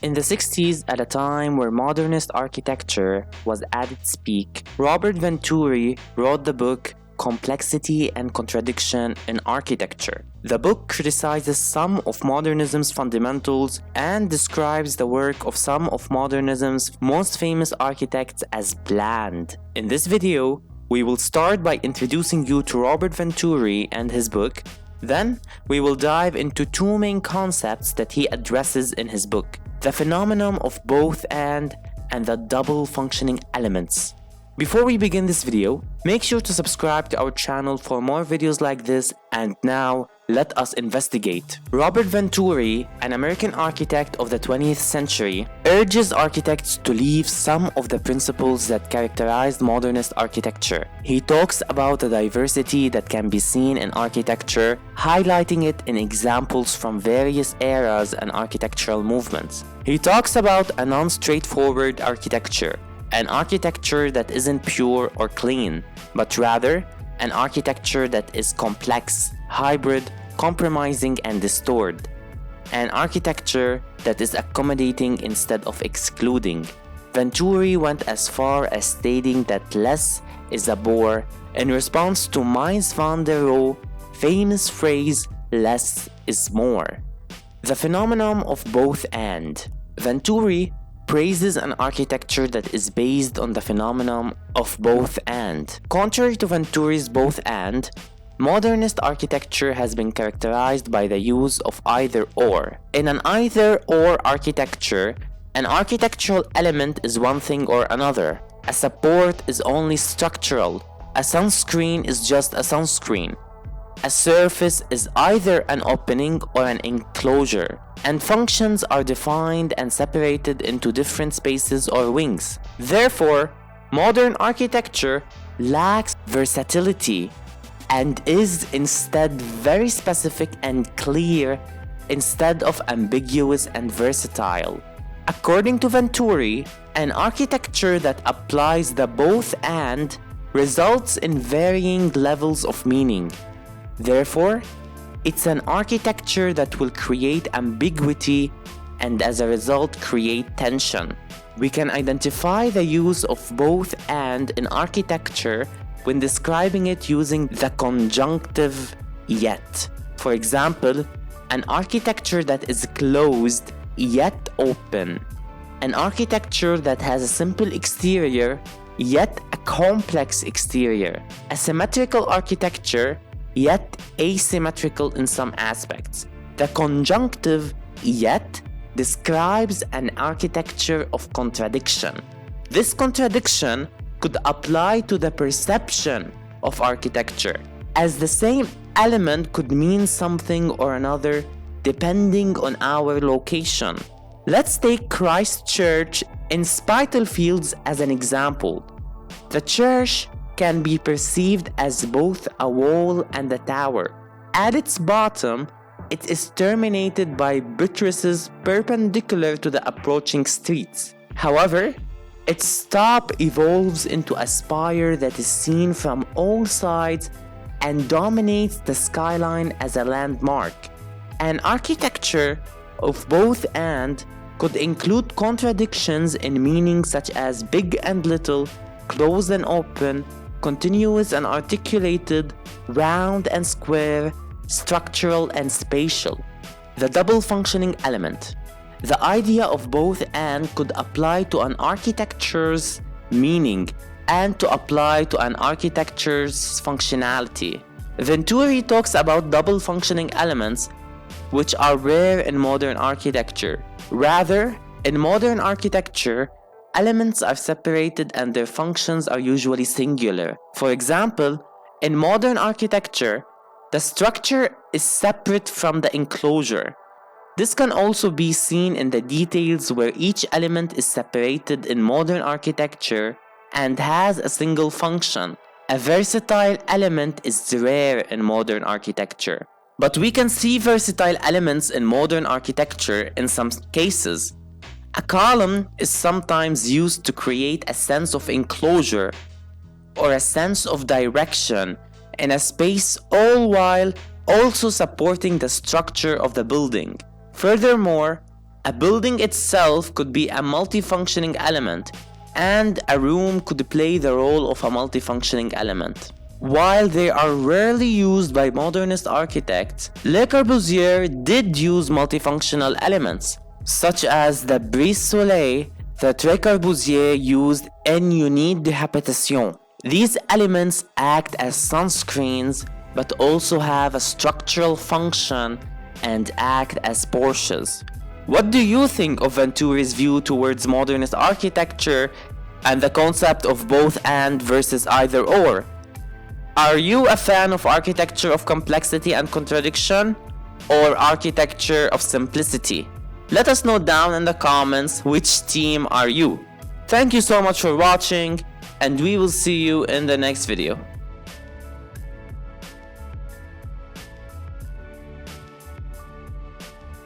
In the 60s, at a time where modernist architecture was at its peak, Robert Venturi wrote the book Complexity and Contradiction in Architecture. The book criticizes some of modernism's fundamentals and describes the work of some of modernism's most famous architects as bland. In this video, we will start by introducing you to Robert Venturi and his book. Then, we will dive into two main concepts that he addresses in his book: the phenomenon of both and the double functioning elements. Before we begin this video, make sure to subscribe to our channel for more videos like this, and now let us investigate. Robert Venturi, an American architect of the 20th century, urges architects to leave some of the principles that characterized modernist architecture. He talks about the diversity that can be seen in architecture, highlighting it in examples from various eras and architectural movements. He talks about a non-straightforward architecture, an architecture that isn't pure or clean, but rather an architecture that is complex, hybrid, compromising, and distorted. An architecture that is accommodating instead of excluding. Venturi went as far as stating that less is a bore in response to Mies van der Rohe's famous phrase, "less is more." The phenomenon of both and. Venturi praises an architecture that is based on the phenomenon of both and. Contrary to Venturi's both and, modernist architecture has been characterized by the use of either or. In an either or architecture, an architectural element is one thing or another. A support is only structural. A sunscreen is just a sunscreen. A surface is either an opening or an enclosure, and functions are defined and separated into different spaces or wings. Therefore, modern architecture lacks versatility and is instead very specific and clear instead of ambiguous and versatile. According to Venturi, an architecture that applies the both and results in varying levels of meaning. Therefore, it's an architecture that will create ambiguity and as a result create tension. We can identify the use of both and in architecture when describing it using the conjunctive yet. For example, an architecture that is closed yet open. An architecture that has a simple exterior yet a complex exterior. A symmetrical architecture yet asymmetrical in some aspects. The conjunctive yet describes an architecture of contradiction. This contradiction could apply to the perception of architecture, as the same element could mean something or another depending on our location. Let's take Christ Church in Spitalfields as an example. The church can be perceived as both a wall and a tower. At its bottom, it is terminated by buttresses perpendicular to the approaching streets. However, its top evolves into a spire that is seen from all sides and dominates the skyline as a landmark. An architecture of both and could include contradictions in meaning such as big and little, closed and open, continuous and articulated, round and square, structural and spatial. The double functioning element. The idea of both and could apply to an architecture's meaning and to apply to an architecture's functionality. Venturi talks about double functioning elements, which are rare in modern architecture. Rather, in modern architecture, elements are separated and their functions are usually singular. For example, in modern architecture, the structure is separate from the enclosure. This can also be seen in the details where each element is separated in modern architecture and has a single function. A versatile element is rare in modern architecture. But we can see versatile elements in modern architecture in some cases. A column is sometimes used to create a sense of enclosure or a sense of direction in a space, all while also supporting the structure of the building. Furthermore, A building itself could be a multifunctioning element, and a room could play the role of a multifunctioning element. While they are rarely used by modernist architects, Le Corbusier did use multifunctional elements, such as the brise-soleil that Le Corbusier used in Unité de Habitation. These elements act as sunscreens, but also have a structural function and act as porches. What do you think of Venturi's view towards modernist architecture and the concept of both and versus either or? Are you a fan of architecture of complexity and contradiction, or architecture of simplicity? Let us know down in the comments which team are you. Thank you so much for watching, and we will see you in the next video.